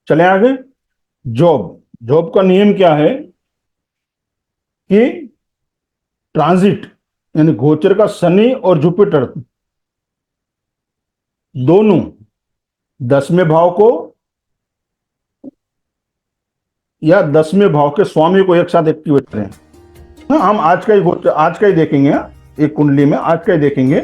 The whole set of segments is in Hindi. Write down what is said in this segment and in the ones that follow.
चले आगे। जॉब, जॉब का नियम क्या है कि ट्रांजिट यानी गोचर का शनि और जुपिटर दोनों 10वें भाव को या 10वें भाव के स्वामी को एक साथ एक्टिवेट करें। हाँ, हम आज का ही गोचर आज का ही देखेंगे। एक कुंडली में आज का ही देखेंगे।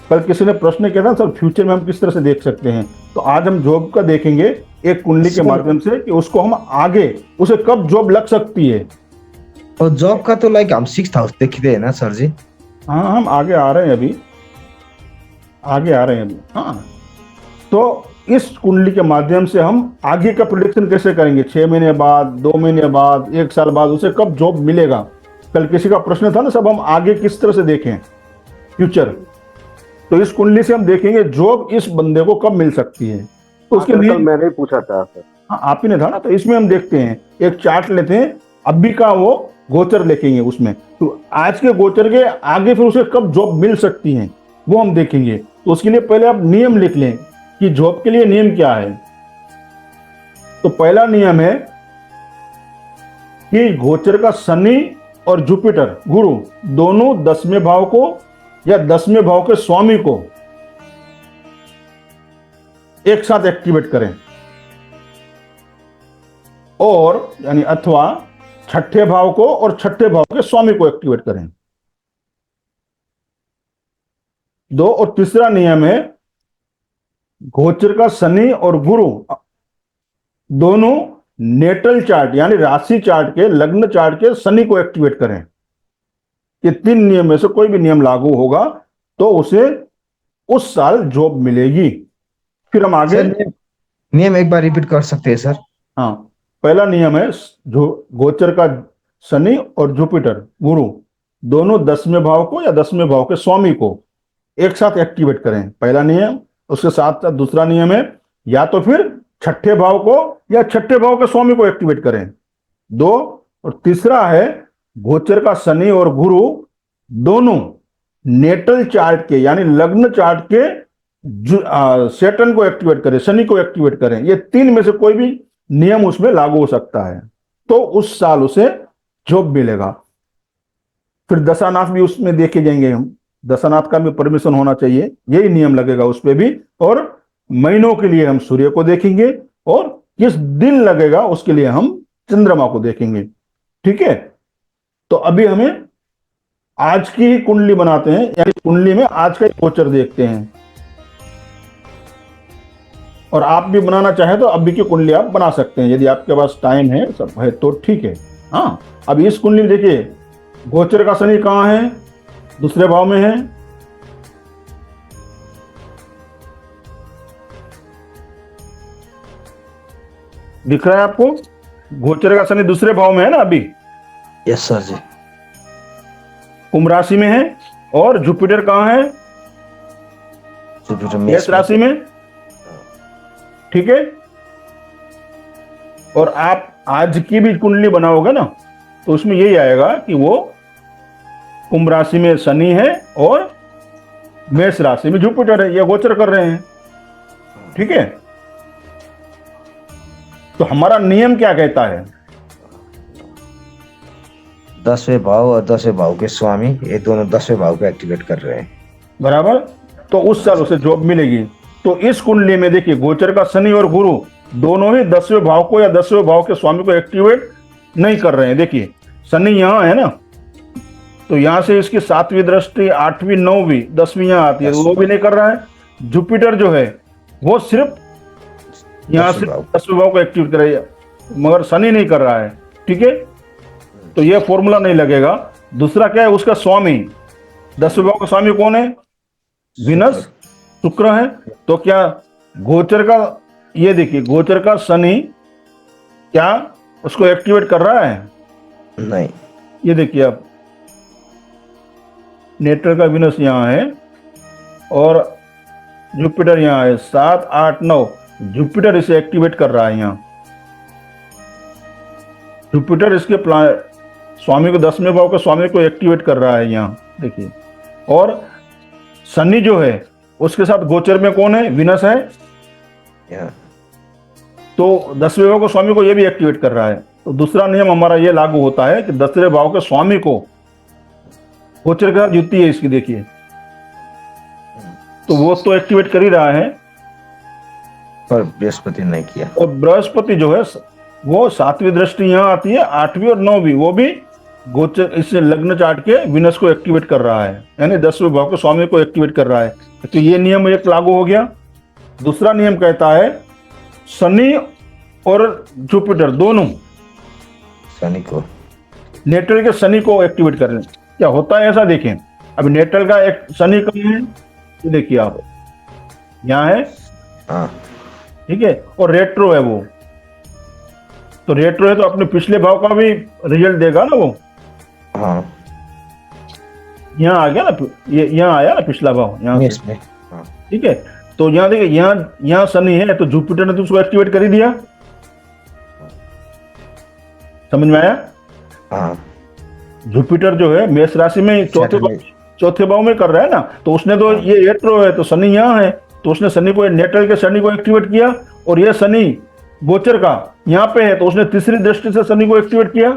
कल किसी ने प्रश्न किया था सर फ्यूचर में हम किस तरह से देख सकते हैं, तो आज हम जॉब का देखेंगे एक कुंडली के सर, माध्यम से कि उसको हम आगे उसे कब जॉब लग सकती है। और जॉब का तो लाइक हम 6th हाउस देखते हैं ना सर जी। हाँ, हम आगे आ रहे हैं अभी, आगे आ रहे हैं अभी। हाँ, तो इस कुंडली के माध्यम से हम आगे का प्रिडिक्शन कैसे करेंगे, 6 महीने बाद, 2 महीने बाद, 1 साल बाद उसे कब जॉब मिलेगा। कल किसी का प्रश्न था ना, सब हम आगे किस तरह से देखें फ्यूचर, तो इस कुंडली से हम देखेंगे जॉब इस बंदे को कब मिल सकती है। तो उसके लिए मैंने ही पूछा था सर। हाँ, आप ही ने था ना, तो इसमें हम देखते हैं, एक चार्ट लेते हैं, अभी का वो गोचर देखेंगे उसमें, तो आज के गोचर के आगे फिर उसे कब जॉब मिल सकती है वो हम देखेंगे। तो उसके लिए पहले आप नियम लिख लें कि जॉब के लिए नियम क्या है। तो पहला नियम है कि गोचर का शनि और जुपिटर गुरु दोनों 10वें भाव को या 10वें भाव के स्वामी को एक साथ एक्टिवेट करें, और यानी अथवा 6ठे भाव को और 6ठे भाव के स्वामी को एक्टिवेट करें। दो, और तीसरा नियम है गोचर का शनि और गुरु दोनों नेटल चार्ट यानी राशि चार्ट के, लग्न चार्ट के शनि को एक्टिवेट करें। ये 3 नियम में से कोई भी नियम लागू होगा तो उसे उस साल जॉब मिलेगी। फिर हम आगे सर नियम एक बार रिपीट कर सकते हैं सर? हाँ, पहला नियम है जो गोचर का शनि और जुपिटर गुरु दोनों 10वें भाव को या 10वें भाव के स्वामी को एक साथ एक्टिवेट करें, पहला नियम। उसके साथ साथ दूसरा नियम है या तो फिर 6ठे भाव को या 6ठे भाव के स्वामी को एक्टिवेट करें, 2। और तीसरा है गोचर का शनि और गुरु दोनों नेटल चार्ट के यानी लग्न चार्ट के सैटर्न को एक्टिवेट करें, शनि को एक्टिवेट करें। ये 3 में से कोई भी नियम उसमें लागू हो सकता है, तो उस साल उसे जॉब मिलेगा। फिर दशानाथ भी उसमें देखे जाएंगे हम, दशानाथ का भी परमिशन होना चाहिए, यही नियम लगेगा उस पर भी। और महीनों के लिए हम सूर्य को देखेंगे और किस दिन लगेगा उसके लिए हम चंद्रमा को देखेंगे। ठीक है, तो अभी हमें आज की ही कुंडली बनाते हैं, यानी कुंडली में आज का गोचर देखते हैं। और आप भी बनाना चाहें तो अभी की कुंडली आप बना सकते हैं, यदि आपके पास टाइम है सब है तो ठीक है। हाँ, अब इस कुंडली में देखिए गोचर का शनि कहाँ है, दूसरे भाव में है। दिख रहा है आपको, गोचर का शनि दूसरे भाव में है ना अभी। यस सर जी। कुंभ राशि में है, और जुपिटर कहाँ है, जुपिटर मेष राशि में। ठीक है, और आप आज की भी कुंडली बनाओगे ना तो उसमें यही आएगा कि वो कुंभ राशि में शनि है और मेष राशि में जुपिटर है, ये गोचर कर रहे हैं। ठीक है, तो हमारा नियम क्या कहता है, 10वें भाव और 10वें भाव के स्वामी ये दोनों 10वें भाव को एक्टिवेट कर रहे हैं, बराबर। तो उस साल उसे जॉब मिलेगी। तो इस कुंडली में देखिए गोचर का शनि और गुरु दोनों ही 10वें भाव को या 10वें भाव के स्वामी को एक्टिवेट नहीं कर रहे हैं। देखिए शनि यहां है ना, तो यहां से इसकी 7वीं दृष्टि, 8वीं, 9वीं, 10वीं यहां आती है, वो भी नहीं कर रहा है। जुपिटर जो है वो सिर्फ यहां से 10वें भाव को एक्टिवेट कर रही है, मगर शनि नहीं कर रहा है। ठीक है, तो ये फॉर्मूला नहीं लगेगा। दूसरा क्या है, उसका स्वामी 10वें भाव का स्वामी कौन है, विनस, शुक्र है। तो क्या गोचर का, ये देखिए गोचर का शनि क्या उसको एक्टिवेट कर रहा है, नहीं। ये देखिए आप, नेटर का विनस यहाँ है और जुपिटर यहाँ है, 7, 8, 9, जुपिटर इसे एक्टिवेट कर रहा है। यहाँ जुपिटर इसके स्वामी को 10वें भाव के स्वामी को एक्टिवेट कर रहा है यहाँ देखिए। और शनि जो है उसके साथ गोचर में कौन है, विनस है। या। तो 10वें भाव के स्वामी को ये भी एक्टिवेट कर रहा है। तो दूसरा नियम हमारा ये लागू होता है कि 10वें भाव के स्वामी को गोचर का युति है इसकी, देखिए तो वो तो एक्टिवेट कर ही रहा है, पर बृहस्पति ने किया। और बृहस्पति जो है वो 7वीं दृष्टि यहाँ आती है, 8वीं और 9वीं, वो भी गोचर इससे लग्न चार्ट के विनस को एक्टिवेट कर रहा है, यानी 10वें भाव के स्वामी को एक्टिवेट कर रहा है। तो ये नियम एक लागू हो गया। दूसरा नियम कहता है शनि और जुपिटर दोनों शनि को, नेटल के शनि को एक्टिवेट कर लें। क्या होता है ऐसा देखें, अभी नेटल का एक शनि कम है, ये देखिए आप यहाँ है, हाँ ठीक है, और रेट्रो है वो, तो रेट्रो है तो अपने पिछले भाव का भी रिजल्ट देगा ना वो। हाँ यहाँ आ गया ना, ये यहाँ आया ना पिछला भाव यहाँ से, इसमें, हाँ ठीक है। तो यहाँ देखिए यहाँ शनि है, तो जुपिटर ने तो उसको एक्टिवेट कर ही दिया, समझ में आया। हाँ जुपिटर जो है मेष राशि में चौथे भाव में कर रहा है ना, तो उसने तो ये रेट्रो है तो शनि यहाँ है, तो उसने शनि को, नेटल के शनि को एक्टिवेट किया, और ये शनि गोचर का यहाँ पे है तो उसने तीसरी दृष्टि से शनि को एक्टिवेट किया,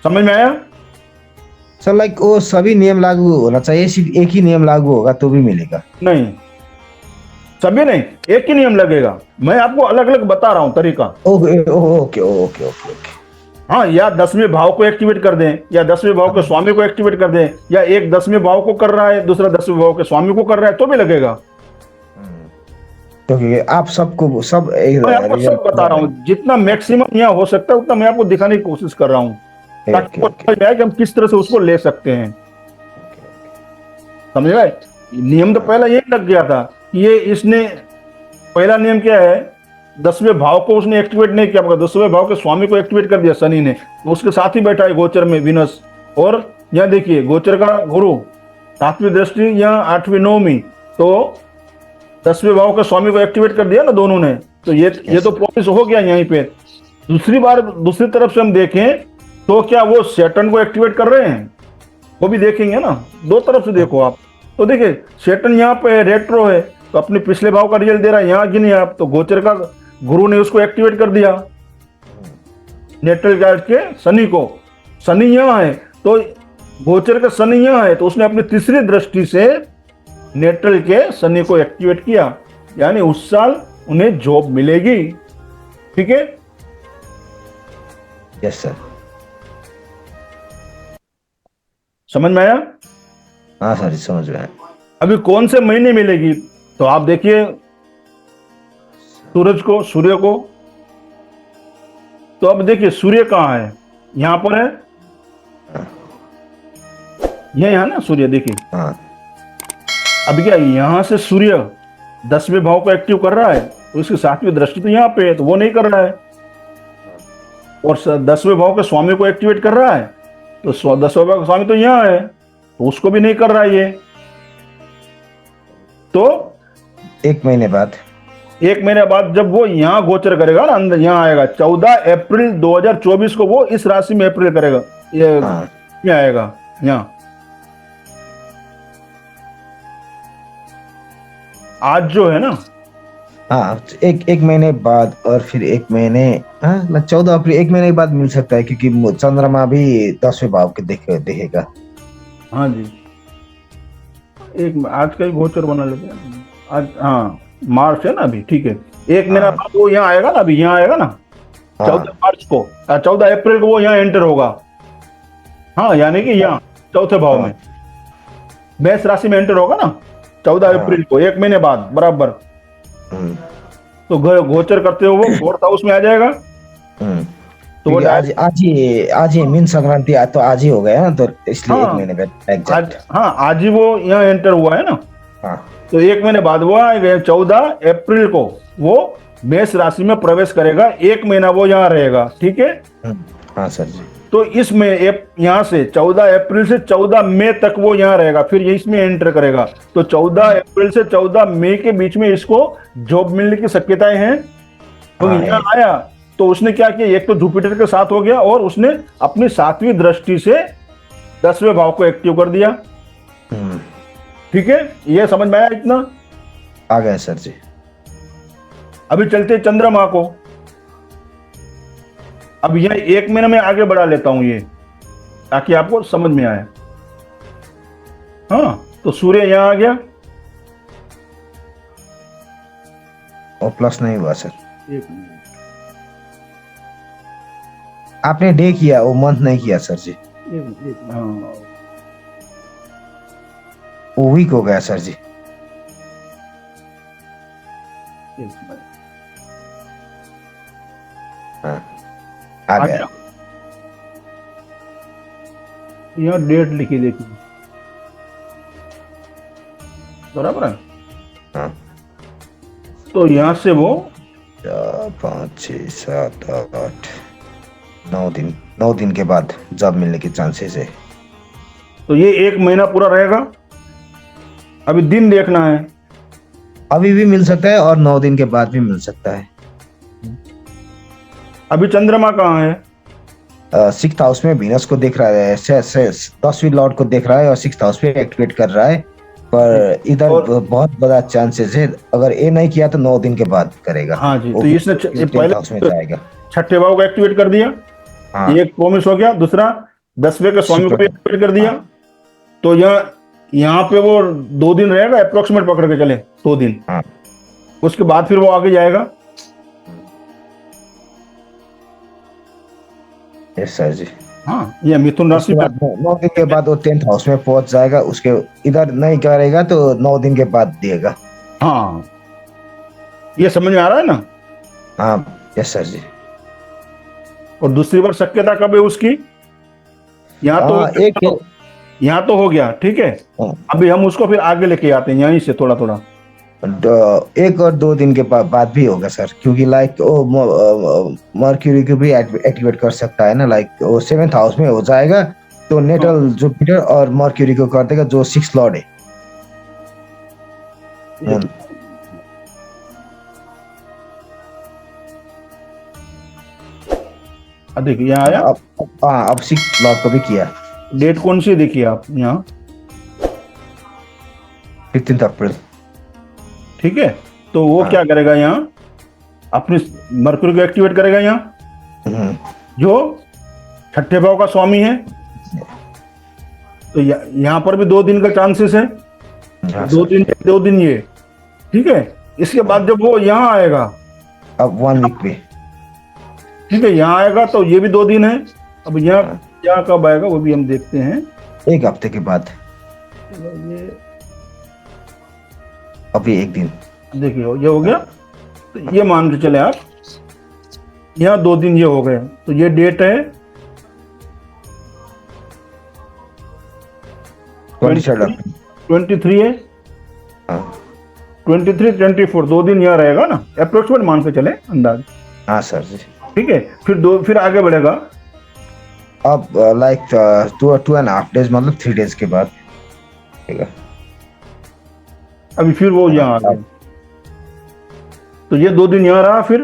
समझ में आया। सर लाइक वो सभी नियम लागू होना चाहिए, सिर्फ एक ही नियम लागू होगा तो भी मिलेगा? नहीं, सभी नहीं, एक ही नियम लगेगा, मैं आपको अलग अलग बता रहा हूं तरीका। Okay okay okay okay okay. हाँ, या 10वें भाव को एक्टिवेट कर दें, या 10वें भाव के स्वामी को एक्टिवेट कर दें, या एक 10वें भाव को कर रहा है, दूसरा 10वें भाव के स्वामी को कर रहा है, तो भी लगेगा। क्योंकि आप सबको सब मैं आपको सब बता रहा हूँ, जितना मैक्सिमम यहाँ हो सकता है उतना मैं आपको दिखाने की कोशिश कर रहा हूँ, ताकि आपको समझ में आए कि हम किस तरह से उसको ले सकते हैं, समझ में आए। नियम तो पहला ये लग गया था कि ये इसने, पहला नियम क्या है, 10वें भाव को उसने एक्टिवेट नहीं किया, मगर 10वें भाव के स्वामी को एक्टिवेट कर दिया शनि ने, तो उसके साथ ही बैठा है गोचर में विनस, और यहाँ देखिए गोचर का गुरु 7वीं दृष्टि या 8वीं 9वीं, तो 10वें भाव के स्वामी को एक्टिवेट कर दिया ना दोनों ने, तो ये तो प्रॉमिस हो गया यहीं पे। दूसरी तरफ से हम देखें तो क्या वो सैटर्न को एक्टिवेट कर रहे हैं, वो भी देखेंगे ना, दो तरफ से देखो आप। तो देखिए सैटर्न यहाँ पे है, रेट्रो है, तो अपने पिछले भाव का रिजल्ट दे रहा है, यहाँ गिने आप, तो गोचर का गुरु ने उसको एक्टिवेट कर दिया, नेटल चार्ट के शनि को, शनि यहाँ है तो गोचर का शनि यहाँ है, तो उसने अपनी तीसरी दृष्टि से नेटल के शनि को एक्टिवेट किया, यानी उस साल उन्हें जॉब मिलेगी, ठीक है। यस सर, समझ में आया। हाँ सर समझ में आया। अभी कौन से महीने मिलेगी, तो आप देखिए सूर्य को, तो अब देखिए सूर्य कहाँ है, यहां पर है, ये यहाँ ना सूर्य, देखिए हाँ अब क्या यहां से सूर्य 10वें भाव को एक्टिव कर रहा है, तो इसकी 7वीं दृष्टि तो यहाँ पे है, तो वो नहीं कर रहा है, और 10वें भाव के स्वामी को एक्टिवेट कर रहा है, तो 10वें भाव का स्वामी तो यहाँ है, तो उसको भी नहीं कर रहा है ये। तो 1 महीने बाद, 1 महीने बाद जब वो यहाँ गोचर करेगा ना, अंदर यहाँ आएगा 14 अप्रैल 2024 को, वो इस राशि में अप्रैल करेगा, ये यहाँ आएगा यहाँ, आज जो है ना, हाँ एक महीने बाद, और फिर 1 महीने, हाँ 14 अप्रैल 1 महीने बाद मिल सकता है, क्योंकि चंद्रमा भी 10वें भाव के देखेगा। हाँ जी, आज का ही गोचर बना लेते हैं आज, हाँ मार्च है ना अभी, ठीक है, 1 महीना बाद वो यहाँ आएगा ना, अभी यहाँ आएगा ना 14 मार्च को, 14 अप्रैल को वो यहाँ एंटर होगा, हाँ यानी कि यहाँ चौथे भाव में मेष राशि में एंटर होगा ना 14 अप्रैल को, 1 महीने बाद बराबर, तो गोचर करते हुए वो 4th हाउस में आ जाएगा। तो वो आज ही मीन संक्रांति तो आज ही हो गया ना, तो इसलिए 1 महीने बाद आज ही वो यहाँ एंटर हुआ है ना, तो 1 महीने बाद वो आएगा 14 अप्रैल को वो मेष राशि में प्रवेश करेगा, 1 महीना वो यहाँ रहेगा, ठीक है। हाँ सर जी। तो इसमें यहाँ से 14 अप्रैल से 14 मई तक वो यहाँ रहेगा, फिर ये इसमें एंटर करेगा, तो 14 अप्रैल से 14 मई के बीच में इसको जॉब मिलने की शक्यताएं हैं। तो यहाँ आया तो उसने क्या किया, एक तो जुपिटर के साथ हो गया, और उसने अपनी 7वीं दृष्टि से 10वें भाव को एक्टिव कर दिया, ठीक है। ये समझ में आया इतना? आ गया सर जी। अभी चलते हैं चंद्रमा को। अब यह 1 महीने में आगे बढ़ा लेता हूं ये, ताकि आपको समझ में आए। हाँ, तो सूर्य यहां आ गया, और प्लस नहीं हुआ सर। 1 मिनट, आपने डे किया, वो मंथ नहीं किया सर जी। हाँ, वो वीक हो गया सर जी। 1 मिनट। हाँ, आ आ गया। गया। यहाँ डेट लिखी देखिए, बराबर है। हाँ, तो यहाँ से वो 4 5 6 7 8 9 दिन के बाद जॉब मिलने के चांसेस है। तो ये 1 महीना पूरा रहेगा। अभी दिन देखना है। अभी भी मिल सकता है और 9 दिन के बाद भी मिल सकता है। अभी चंद्रमा कहाँ है? 6th हाउस में वीनस को देख रहा है, 10वीं लॉर्ड को देख रहा है और 6th हाउस पे एक्टिवेट कर रहा है। पर इधर और बहुत बड़ा चांसेस है, अगर ये नहीं किया तो 9 दिन के बाद करेगा। हाँ जी, वो तो इसने फिर 10th पहले हाउस में जाएगा। छठे भाव को एक्टिवेट कर दिया। हाँ, एक प्रोमिस हो गया। दूसरा 10वें के स्वामी को भी एक्टिवेट कर दिया। तो यहाँ पे वो 2 दिन रहेगा, अप्रोक्सीमेट पकड़ के चले 2 दिन। हाँ, उसके बाद फिर वो आगे जाएगा। यस सर जी। हाँ, ये मिथुन राशि उसके पे। बाद 9 दिन के बाद वो 10th हाउस में पहुंच जाएगा। उसके इधर नहीं करेगा तो 9 दिन के बाद देगा। हाँ, ये समझ में आ रहा है ना। हाँ, यस सर जी। और दूसरी बार शक्यता कब है उसकी? यहाँ तो हो गया, ठीक है। हाँ, अभी हम उसको फिर आगे लेके आते हैं यहीं से थोड़ा थोड़ा। 1 और 2 दिन के बाद भी होगा सर, क्योंकि लाइक वो मर्क्यूरी को भी एक्टिवेट कर सकता है ना। लाइक वो 7th हाउस में हो जाएगा तो नेटल जुपिटर और मर्क्यूरी को कर देगा, जो 6th लॉर्ड है। देखिए यहाँ आया। अब 6th लॉर्ड को भी किया। डेट कौन सी देखिए आप यहाँ, 15th अप्रैल। ठीक है। तो वो क्या करेगा यहाँ, अपनी मरकुरी को एक्टिवेट करेगा यहाँ, जो छठे भाव का स्वामी है। तो यहाँ पर भी 2 दिन का चांसेस है। 2 दिन ये, ठीक है। इसके बाद जब वो यहाँ आएगा, अब 1 वीक पे, ठीक है, यहाँ आएगा तो ये भी 2 दिन है। अब यहाँ कब आएगा वो भी हम देखते हैं। 1 हफ्ते के बाद। ये अभी 1 दिन देखिए ये हो गया। तो ये मान के चले आप, यहाँ 2 दिन ये हो गए। तो ये डेट है 23 है। 23 24 2 दिन यहाँ रहेगा ना, अप्रोक्सीमेट मान के चले अंदाज। हाँ सर जी। ठीक है। फिर आगे बढ़ेगा। अब लाइक 2.5 डेज, मतलब 3 डेज के बाद, ठीक है। अभी फिर वो यहाँ आ गया। तो ये 2 दिन यहाँ रहा। फिर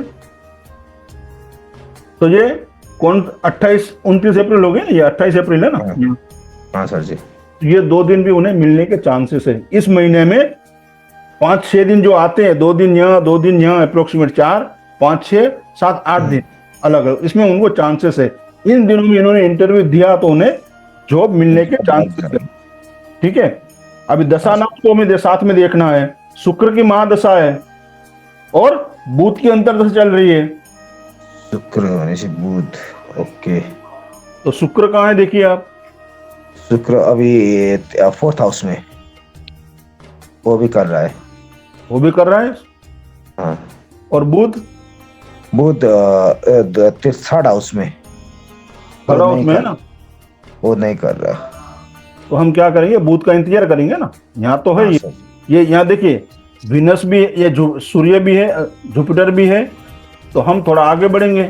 तो ये कौन 28-29 अप्रैल हो गया ना, ये 28 अप्रैल है ना। हाँ सर जी। ये 2 दिन भी उन्हें मिलने के चांसेस है। इस महीने में 5-6 दिन जो आते हैं, 2 दिन यहाँ 2 दिन यहाँ, अप्रोक्सीमेट 4 5 6 7 8 दिन अलग अलग, इसमें उनको चांसेस है। इन दिनों में इन्होंने इंटरव्यू दिया तो उन्हें जॉब मिलने के चांसेस है। ठीक है। अभी दशा नाम को हमें साथ में देखना है। शुक्र की महादशा है और बुध की अंतर्दशा चल रही है। शुक्र होने से बुध, ओके। तो शुक्र कहाँ है देखिए आप, शुक्र अभी 4th हाउस में वो भी कर रहा है। वो भी कर रहा है। हाँ। और बुध 3rd हाउस में, थर्ड हाउस में है ना, वो नहीं कर रहा। तो हम क्या करेंगे, बुध का इंतजार करेंगे ना। यहाँ तो है ये यहाँ देखिए, विनस भी है, ये सूर्य भी है, जुपिटर भी है। तो हम थोड़ा आगे बढ़ेंगे।